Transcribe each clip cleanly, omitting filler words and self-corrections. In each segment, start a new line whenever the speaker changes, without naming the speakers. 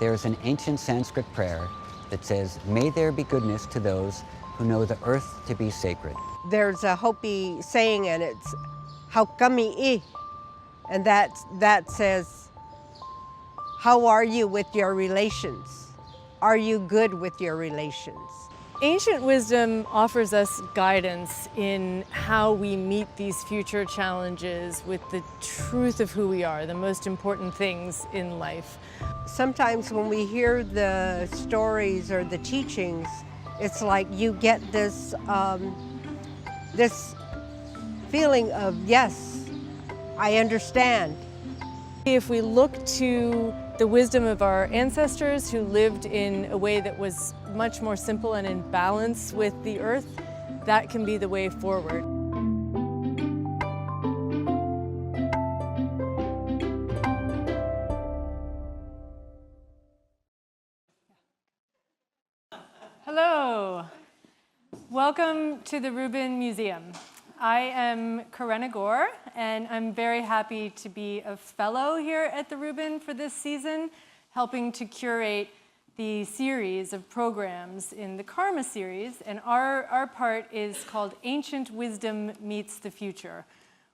There is an ancient Sanskrit prayer that says, "May there be goodness to those who know the earth to be sacred."
There's a Hopi saying, and it's "Haukami I," and that says, how are you with your relations? Are you good with your relations?
Ancient wisdom offers us guidance in how we meet these future challenges with the truth of who we are, the most important things in life.
Sometimes when we hear the stories or the teachings, it's like you get this, this feeling of, yes, I understand.
If we look to the wisdom of our ancestors who lived in a way that was much more simple and in balance with the earth, that can be the way forward. Hello. Welcome to the Rubin Museum. I am Karenna Gore, and I'm very happy to be a fellow here at the Rubin for this season, helping to curate the series of programs in the Karma series. And our part is called Ancient Wisdom Meets the Future.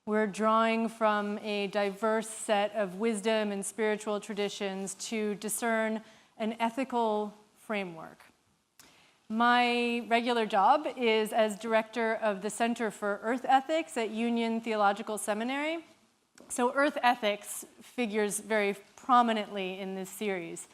We're drawing from a diverse set of wisdom and spiritual traditions to discern an ethical framework. My regular job is as director of the Center for Earth Ethics at Union Theological Seminary. So Earth ethics figures very prominently in this series.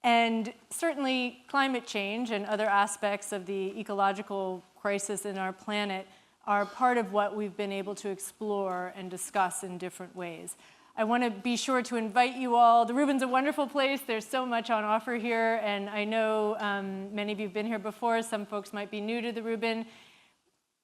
And certainly climate change and other aspects of the ecological crisis in our planet are part of what we've been able to explore and discuss in different ways. I want to be sure to invite you all. The Rubin's a wonderful place. There's so much on offer here, and I know many of you have been here before. Some folks might be new to the Rubin.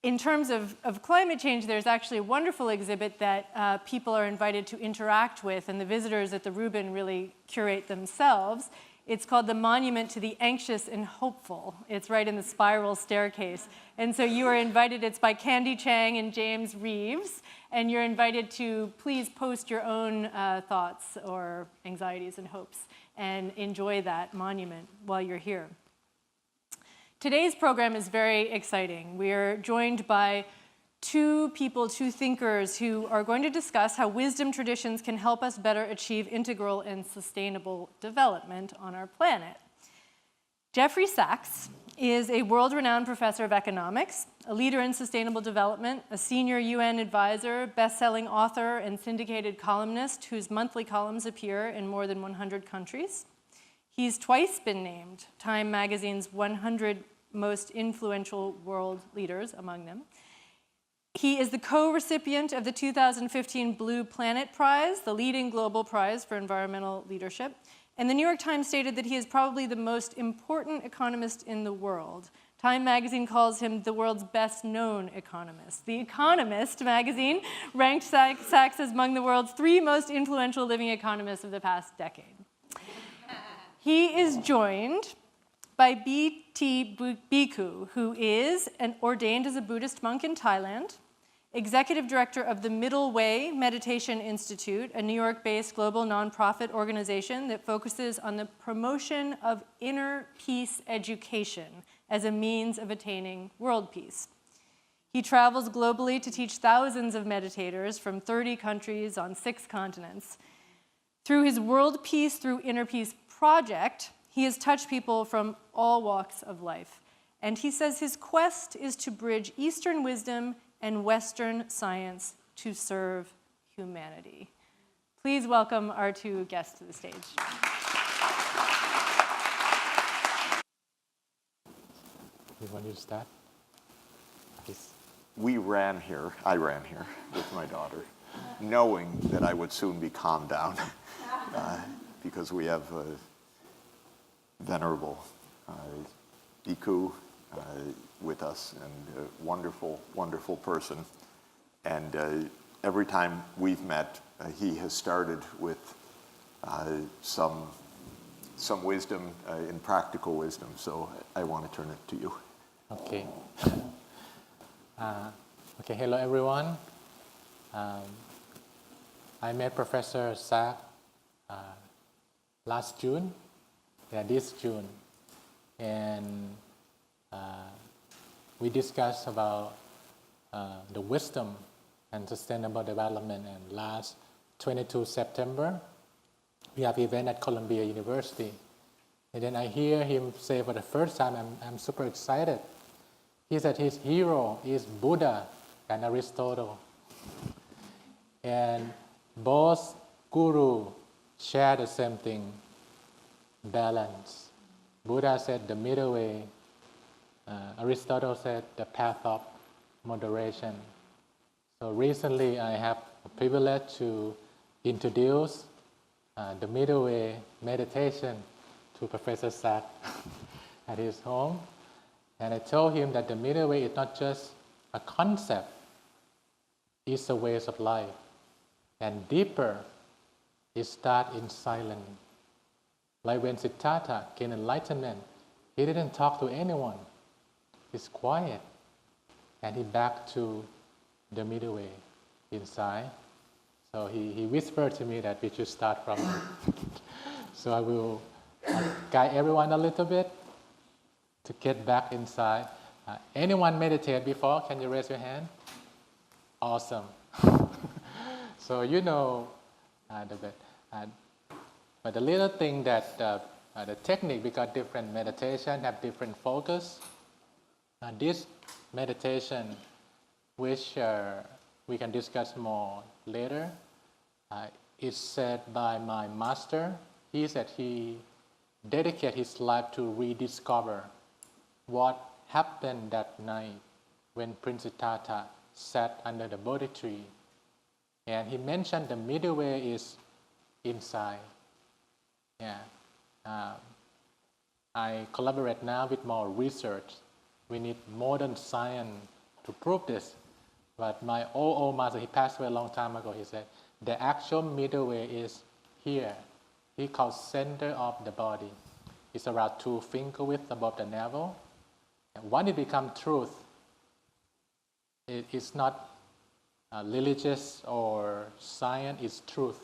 In terms of climate change, there's actually a wonderful exhibit that people are invited to interact with, and the visitors at the Rubin really curate themselves. It's called The Monument to the Anxious and Hopeful. It's right in the spiral staircase. And so you are invited. It's by Candy Chang and James Reeves. And you're invited to please post your own thoughts or anxieties and hopes and enjoy that monument while you're here. Today's program is very exciting. We are joined by two thinkers who are going to discuss how wisdom traditions can help us better achieve integral and sustainable development on our planet. Jeffrey Sachs is a world-renowned professor of economics, a leader in sustainable development, a senior UN advisor, best-selling author, and syndicated columnist whose monthly columns appear in more than 100 countries. He's twice been named Time magazine's 100 most influential world leaders among them. He is the co-recipient of the 2015 Blue Planet Prize, the leading global prize for environmental leadership. And the New York Times stated that he is probably the most important economist in the world. Time magazine calls him the world's best-known economist. The Economist magazine ranked Sachs as among the world's 3 most influential living economists of the past decade. He is joined by B.T. Bhikkhu, who is ordained as a Buddhist monk in Thailand, executive director of the Middle Way Meditation Institute, a New York-based global nonprofit organization that focuses on the promotion of inner peace education as a means of attaining world peace. He travels globally to teach thousands of meditators from 30 countries on 6 continents. Through his World Peace Through Inner Peace project, he has touched people from all walks of life. And he says his quest is to bridge Eastern wisdom and Western science to serve humanity. Please welcome our 2 guests to the stage.
You want to start? Please.
I ran here with my daughter, knowing that I would soon be calmed down because we have a venerable Bhikkhu with us, and a wonderful, wonderful person. And every time we've met, he has started with some wisdom, in practical wisdom. So I want to turn it to you.
Okay. Hello everyone. I met Professor Sachs last June this June, and we discussed about the wisdom and sustainable development. And last 22 September, we have event at Columbia University. And then I hear him say for the first time, I'm super excited. He said his hero is Buddha and Aristotle. And both guru share the same thing, balance. Buddha said the middle way. Aristotle said the path of moderation. So recently I have a privilege to introduce the middle way meditation to Professor Sachs at his home. And I told him that the middle way is not just a concept, it's a way of life. And deeper, it starts in silence. Like when Siddhartha gained enlightenment, he didn't talk to anyone. He's quiet. And he back to the middle way inside. So he whispered to me that we should start from it. So I will guide everyone a little bit to get back inside. Anyone meditate before? Can you raise your hand? Awesome. So you know the bit. But the little thing that the technique, because different meditation have different focus. This meditation, which we can discuss more later, is said by my master. He said he dedicated his life to rediscover what happened that night when Prince Siddhartha sat under the Bodhi tree. And he mentioned the middle way is inside. Yeah. I collaborate now with more research. We need modern science to prove this. But my old master, he passed away a long time ago, he said, the actual middle way is here. He called center of the body. It's around 2 finger width above the navel. And when it becomes truth, it's not religious or science, it's truth.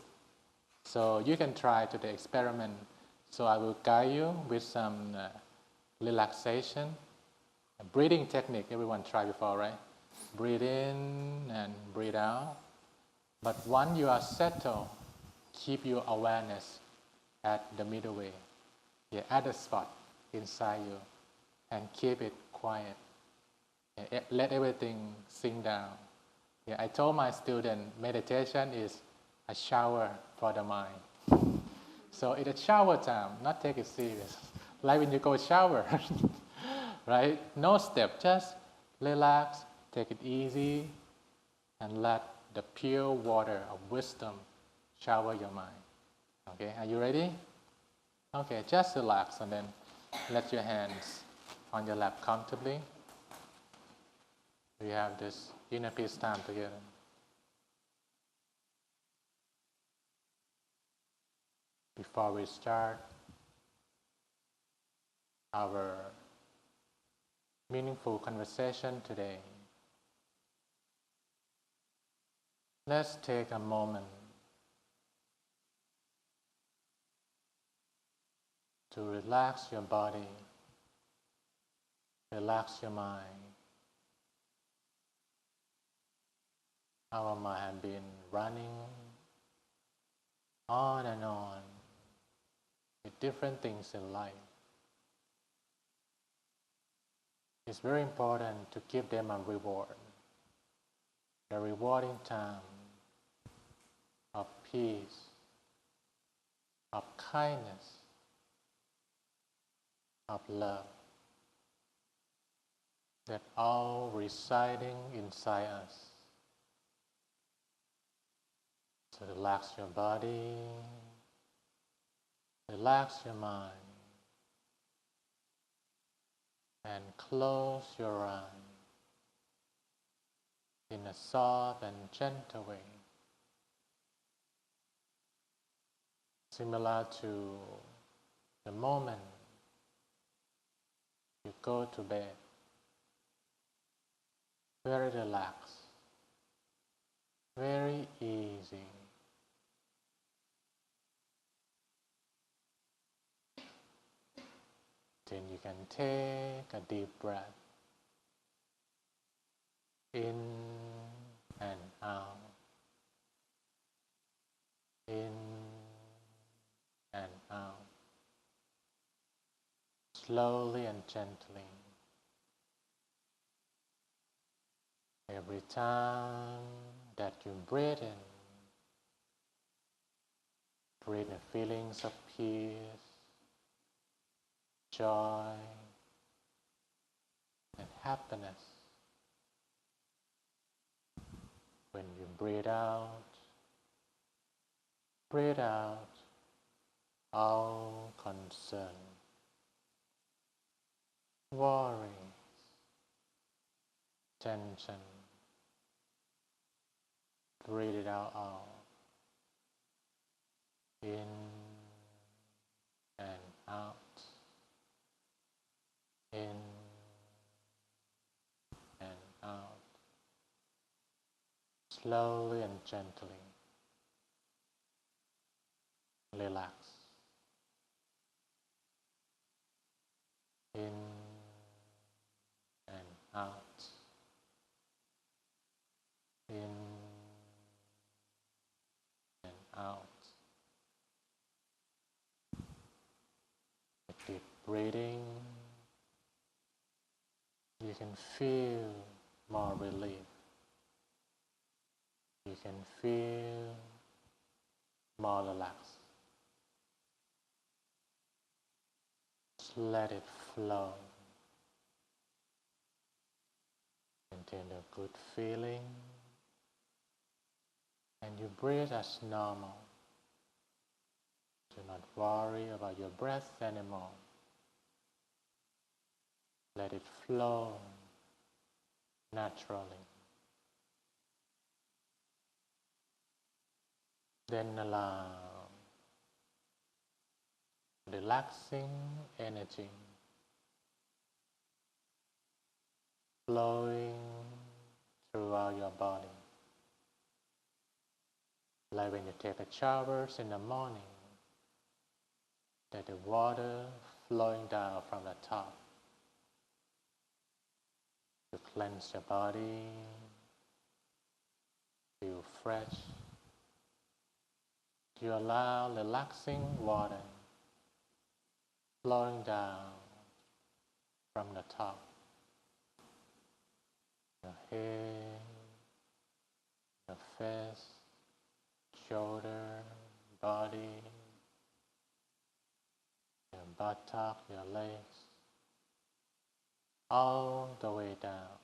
So you can try to the experiment. So I will guide you with some relaxation. A breathing technique, everyone tried before, right? Breathe in and breathe out. But once you are settled, keep your awareness at the middle way, at the spot inside you, and keep it quiet. Let everything sink down. I told my student, meditation is a shower for the mind. So it's a shower time, not take it serious. Like when you go shower, right? No step, just relax, take it easy, and let the pure water of wisdom shower your mind. Okay, are you ready? Okay, just relax and then let your hands on your lap comfortably. We have this inner peace time together. Before we start our meaningful conversation today, let's take a moment to relax your body, relax your mind. Our mind has been running on and on with different things in life. It's very important to give them a reward, a rewarding time of peace, of kindness, of love, that all residing inside us. So relax your body, relax your mind, and close your eyes in a soft and gentle way, similar to the moment you go to bed. Very relaxed, very easy. Then you can take a deep breath in and out, in and out, slowly and gently. Every time that you breathe in, breathe in feelings of peace, joy, and happiness. When you breathe out all concern, worries, tension. Breathe it out all. In and out. In and out. Slowly and gently. Relax. In and out. In and out. With deep breathing, you can feel more relief. You can feel more relaxed. Just let it flow into a good feeling, and you breathe as normal. Do not worry about your breath anymore. Let it flow naturally. Then allow relaxing energy flowing throughout your body. Like when you take a shower in the morning, that the water flowing down from the top to cleanse your body, feel fresh. You allow relaxing water flowing down from the top, your head, your face, shoulder, body, your buttock, your legs, all the way down,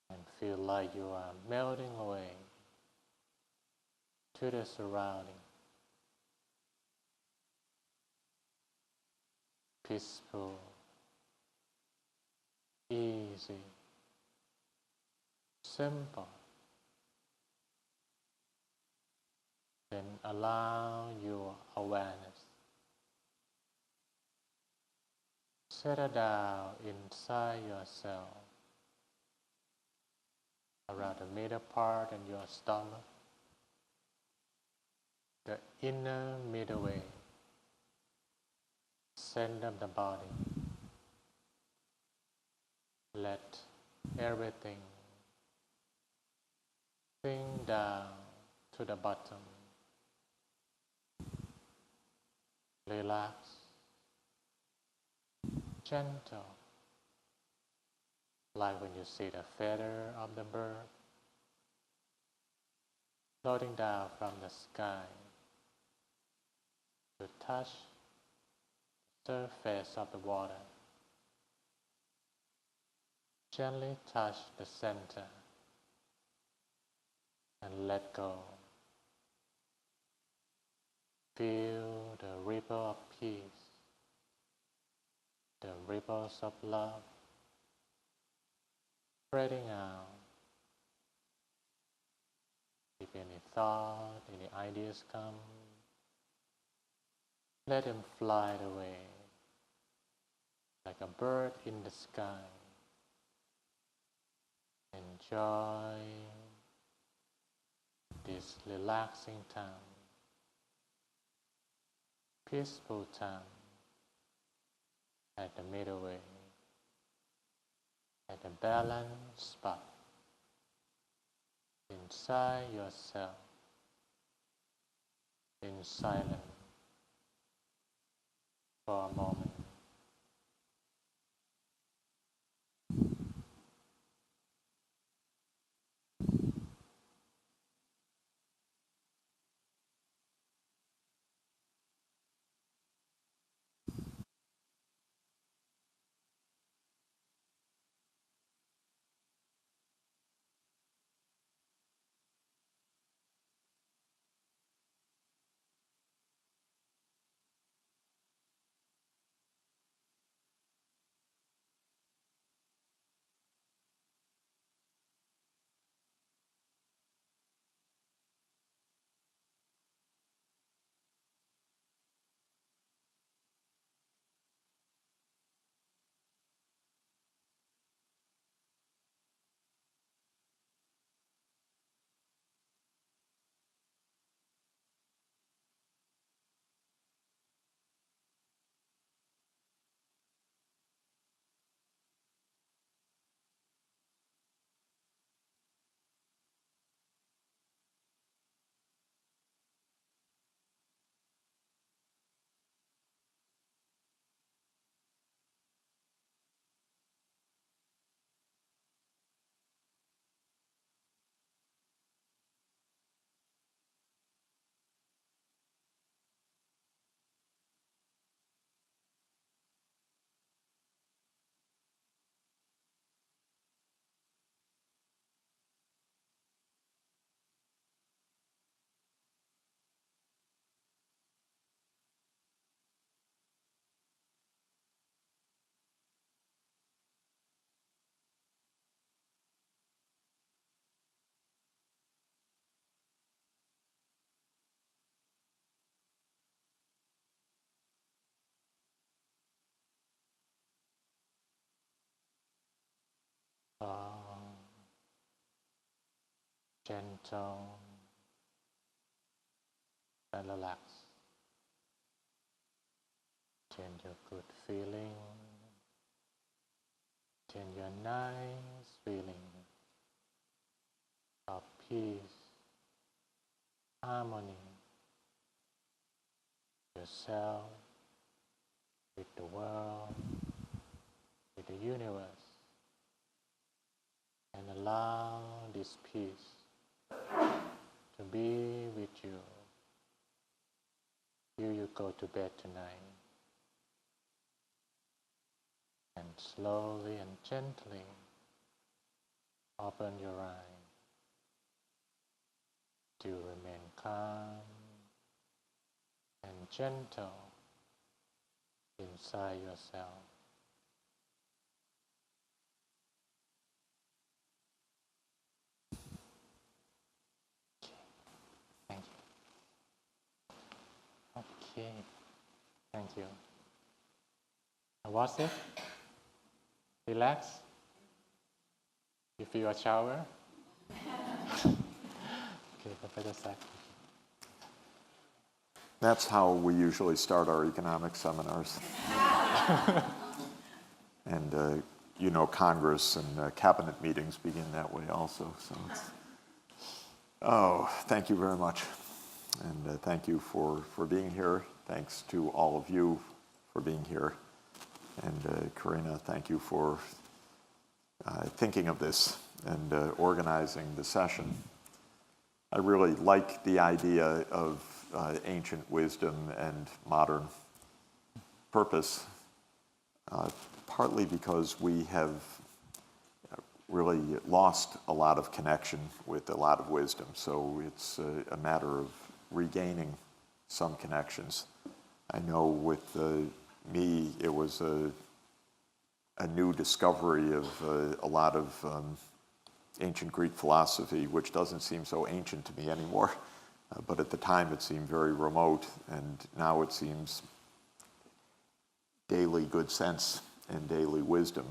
and feel like you are melting away to the surrounding. Peaceful, easy, simple. Then allow your awareness settle down inside yourself, around the middle part in your stomach, the inner middle way, center of the body. Let everything sink down to the bottom. Relax, gentle, like when you see the feather of the bird floating down from the sky to touch the surface of the water. Gently touch the center and let go. Feel the ripple of peace, the ripples of love spreading out. If any thought, any ideas come, let them fly away like a bird in the sky. Enjoy this relaxing time. peaceful time at the middle way, at a balanced spot inside yourself, in silence for a moment. Gentle and relaxed. Change your good feeling. Change your nice feeling of peace, harmony, yourself, with the world, with the universe, and allow this peace to be with you till you go to bed tonight. And slowly and gently open your eyes to remain calm and gentle inside yourself. Thank you. Okay. Thank you. How was it? Relax? You feel a shower? Okay, Professor Sachs.
That's how we usually start our economic seminars. And Congress and cabinet meetings begin that way also. So thank you very much. And thank you for being here. Thanks to all of you for being here. And Karina, thank you for thinking of this and organizing the session. I really like the idea of ancient wisdom and modern purpose, partly because we have really lost a lot of connection with a lot of wisdom. So it's a matter of regaining some connections. I know with me, it was a new discovery of a lot of ancient Greek philosophy, which doesn't seem so ancient to me anymore. But at the time, it seemed very remote, and now it seems daily good sense and daily wisdom.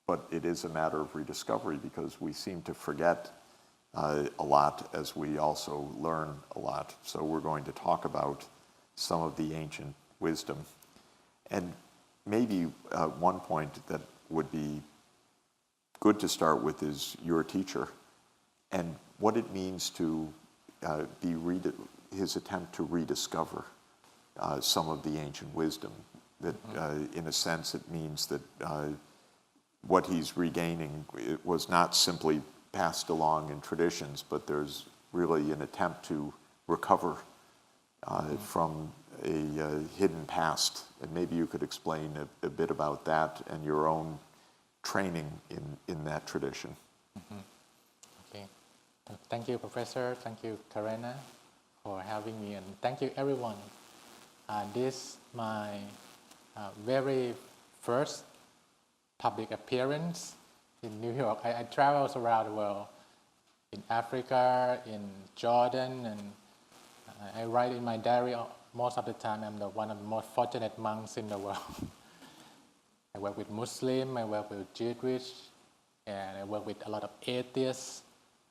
But it is a matter of rediscovery because we seem to forget a lot as we also learn a lot. So we're going to talk about some of the ancient wisdom. And maybe one point that would be good to start with is your teacher and what it means to his attempt to rediscover some of the ancient wisdom. That in a sense it means that what he's regaining, it was not simply passed along in traditions, but there's really an attempt to recover from a hidden past. And maybe you could explain a bit about that and your own training in that tradition.
Okay. Thank you, Professor. Thank you, Karena, for having me, and thank you, everyone. This is my very first public appearance in New York. I travel around the world, in Africa, in Jordan, and I write in my diary most of the time. I'm one of the most fortunate monks in the world. I work with Muslim, I work with Jewish, and I work with a lot of atheists.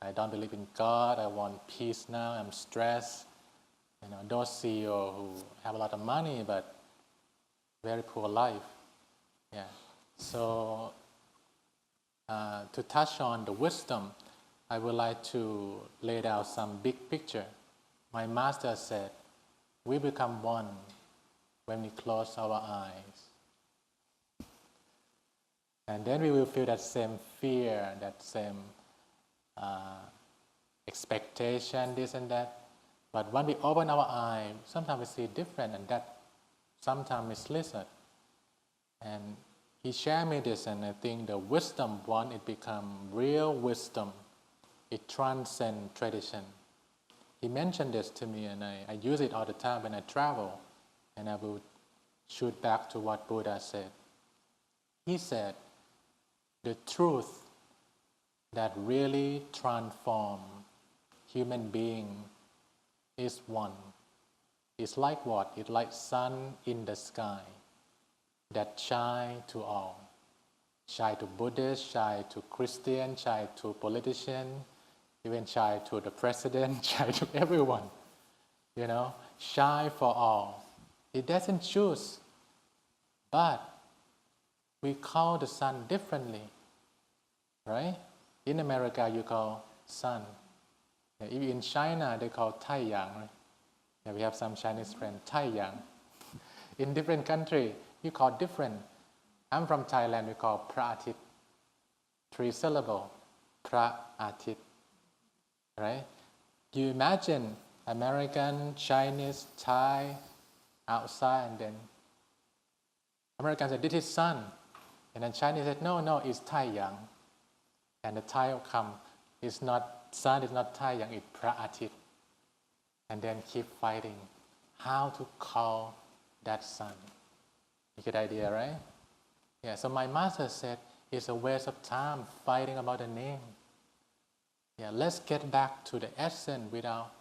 I don't believe in God. I want peace now. I'm stressed. Those CEOs who have a lot of money but very poor life. Yeah. So to touch on the wisdom, I would like to lay out some big picture. My master said, we become one when we close our eyes. And then we will feel that same fear, that same expectation, this and that. But when we open our eyes, sometimes we see different, and that sometimes misleads us. And he shared me this, and I think the wisdom, once it becomes real wisdom, it transcends tradition. He mentioned this to me, and I use it all the time when I travel, and I will shoot back to what Buddha said. He said, the truth that really transforms human being is one. It's like what? It's like sun in the sky that shine to all. Shine to Buddhists, shine to Christians, shine to politicians, even shine to the president, shine to everyone. Shine for all. It doesn't choose, but we call the sun differently, right? In America, you call sun. Even in China, they call Taiyang. Right? We have some Chinese friends, Taiyang. In different countries, you call different. I'm from Thailand, we call Praatit. 3 syllables, Praatit. Right? You imagine American, Chinese, Thai, outside, and then Americans said, this is sun. And then Chinese said, no, it's Taiyang. And the Thai will come, it's not sun, it's not Taiyang, it's Praatit. And then keep fighting how to call that sun. You get the idea, right? Yeah, so my master said, it's a waste of time fighting about the name. Yeah, let's get back to the essence without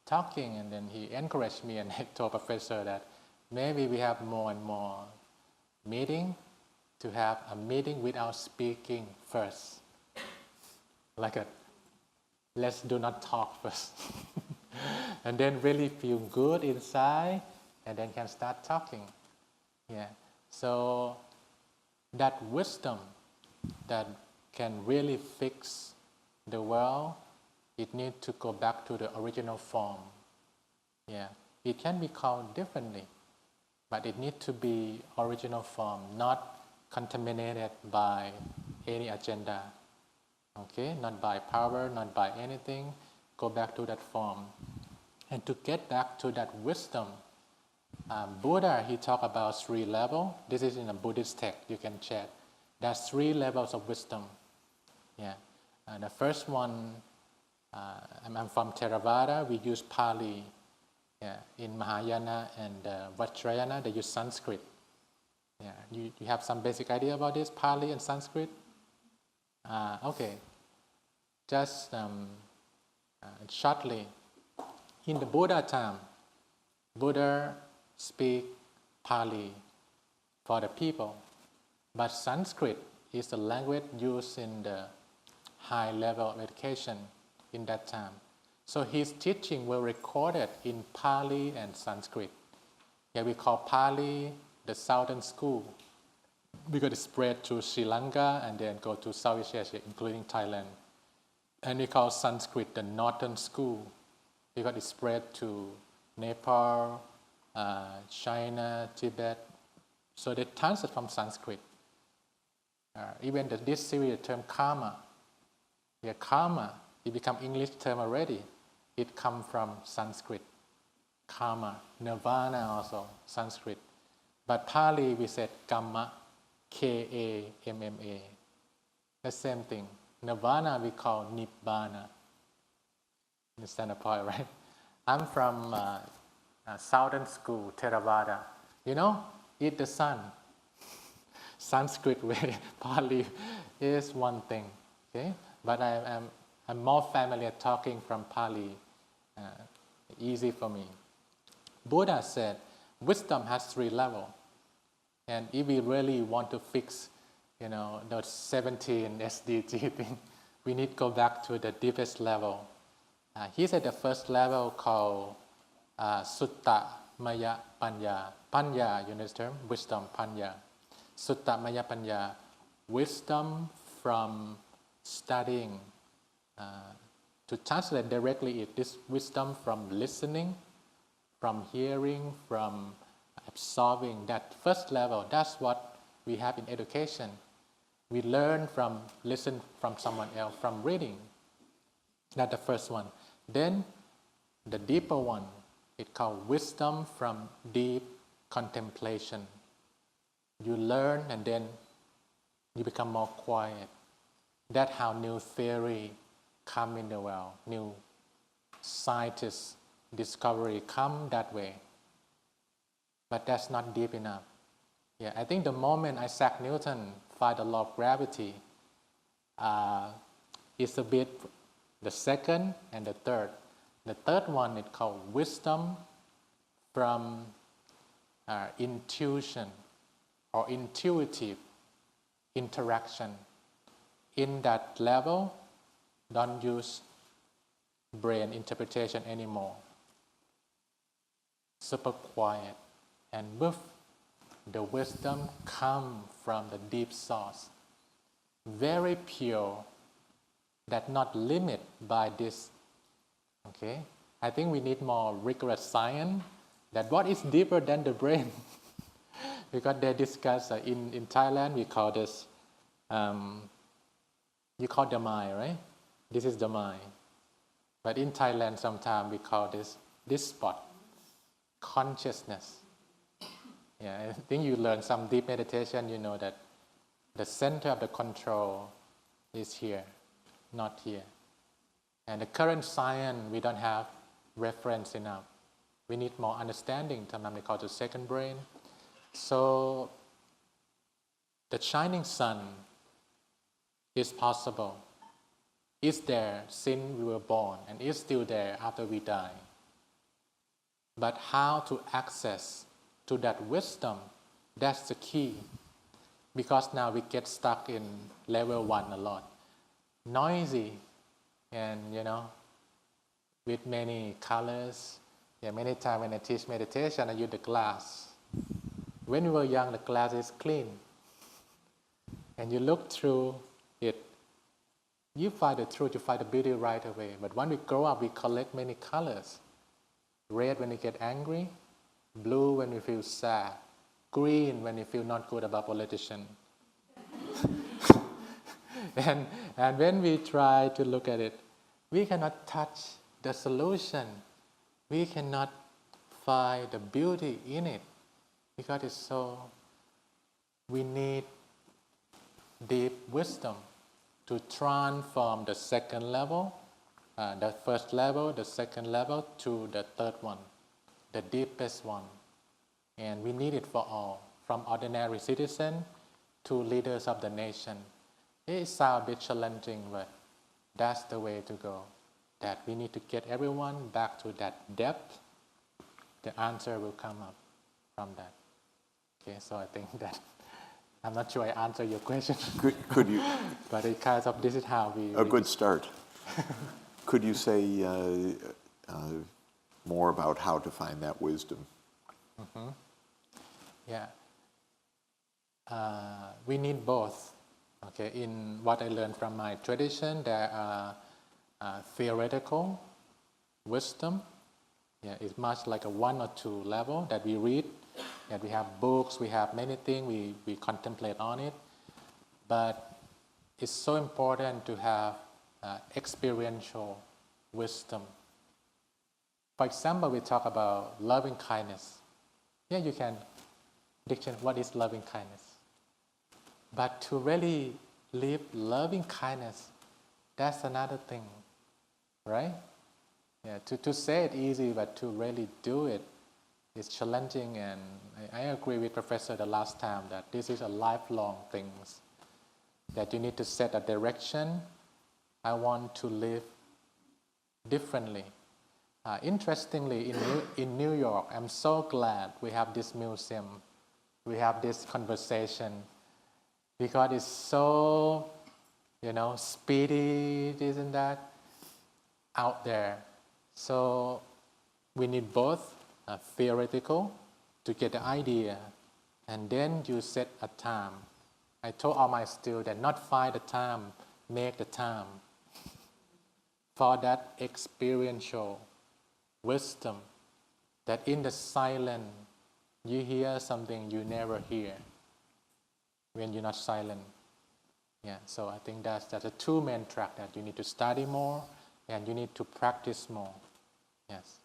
talking. And then he encouraged me, and I told Professor that maybe we have more and more meeting, to have a meeting without speaking first. Let's do not talk first. And then really feel good inside, and then can start talking. Yeah. So that wisdom that can really fix the world, it needs to go back to the original form. Yeah. It can be called differently, but it needs to be original form, not contaminated by any agenda. Okay, not by power, not by anything. Go back to that form. And to get back to that wisdom, Buddha, he talked about 3 levels. This is in a Buddhist text, you can check. There's 3 levels of wisdom. Yeah. The first one, I'm from Theravada, we use Pali. Yeah. In Mahayana and Vajrayana, they use Sanskrit. Yeah. You have some basic idea about this, Pali and Sanskrit? Okay. Just shortly, in the Buddha time, Buddha speak Pali for the people, but Sanskrit is the language used in the high level of education in that time. So his teaching were recorded in Pali and Sanskrit. Yeah, we call Pali the southern school because it spread to Sri Lanka and then go to Southeast Asia, including Thailand. And we call Sanskrit the northern school because it spread to Nepal, China, Tibet. So they translate from Sanskrit. Even this series, the term karma, karma, it become English term already. It come from Sanskrit. Karma, nirvana also, Sanskrit. But Pali, we said kamma, K-A-M-M-A. The same thing. Nirvana we call nibbana. Understand the point, right? I'm from southern school, Theravada. Eat the sun. Sanskrit way, Pali is one thing. Okay? But I'm more familiar talking from Pali. Easy for me. Buddha said, wisdom has 3 levels. And if we really want to fix, those 17 SDG thing, we need to go back to the deepest level. He said the first level called Sutta Maya Panya. Panya, you know this term? Wisdom, Panya. Sutta Maya Panya. Wisdom from studying. To translate directly, it is wisdom from listening, from hearing, from absorbing. That first level, that's what we have in education. We learn from listen from someone else, from reading. That's the first one. Then the deeper one, it's called wisdom from deep contemplation. You learn and then you become more quiet. That's how new theory come in the world. New scientists discovery come that way. But that's not deep enough. Yeah, I think the moment Isaac Newton find the law of gravity is a bit the second and the third. The third one is called wisdom from intuition or intuitive interaction. In that level, don't use brain interpretation anymore. Super quiet. And with the wisdom come from the deep source. Very pure, that not limited by this. Okay? I think we need more rigorous science that what is deeper than the brain. Because they discuss, in Thailand we call this, you call the mind, right? This is the mind. But in Thailand sometimes we call this spot, consciousness. Yeah, I think you learn some deep meditation, you know that the center of the control is here, not here. And the current science, we don't have reference enough. We need more understanding, sometimes we call it the second brain. So the shining sun is possible. It's there since we were born and is still there after we die. But how to access to that wisdom, that's the key. Because now we get stuck in level 1 a lot. Noisy and, with many colors. Yeah, many times when I teach meditation, I use the glass. When we were young, the glass is clean. And you look through it, you find the truth, you find the beauty right away. But when we grow up, we collect many colors. Red when we get angry, blue when we feel sad, green when we feel not good about politician. and when we try to look at it, we cannot touch the solution. We cannot find the beauty in it because it's so. We need deep wisdom to transform the second level, the first level, the second level to the third one, the deepest one. And we need it for all, from ordinary citizen to leaders of the nation. It sounds a bit challenging, but that's the way to go. That we need to get everyone back to that depth. The answer will come up from that. Okay, so I think that I'm not sure I answered your question.
Could you?
But it kind of, this is how we.
A good start. Could you say more about how to find that wisdom?
Yeah. We need both. Okay. In what I learned from my tradition, there are theoretical wisdom. Yeah, it's much like a 1 or 2 level that we read. That we have books, we have many things, we contemplate on it. But it's so important to have experiential wisdom. For example, we talk about loving kindness. Yeah, you can dictionary what is loving kindness. But to really live loving kindness, that's another thing, right? Yeah, to say it easy, but to really do it is challenging. And I agree with Professor the last time that this is a lifelong thing, that you need to set a direction. I want to live differently. Interestingly, in New York, I'm so glad we have this museum, we have this conversation, because it's so, speedy, this and that, out there. So we need both theoretical to get the idea, and then you set a time. I told all my students that not find the time, make the time for that experiential wisdom, that in the silence you hear something you never hear when you're not silent. Yeah, so I think that's a 2 main track that you need to study more and you need to practice more. Yes.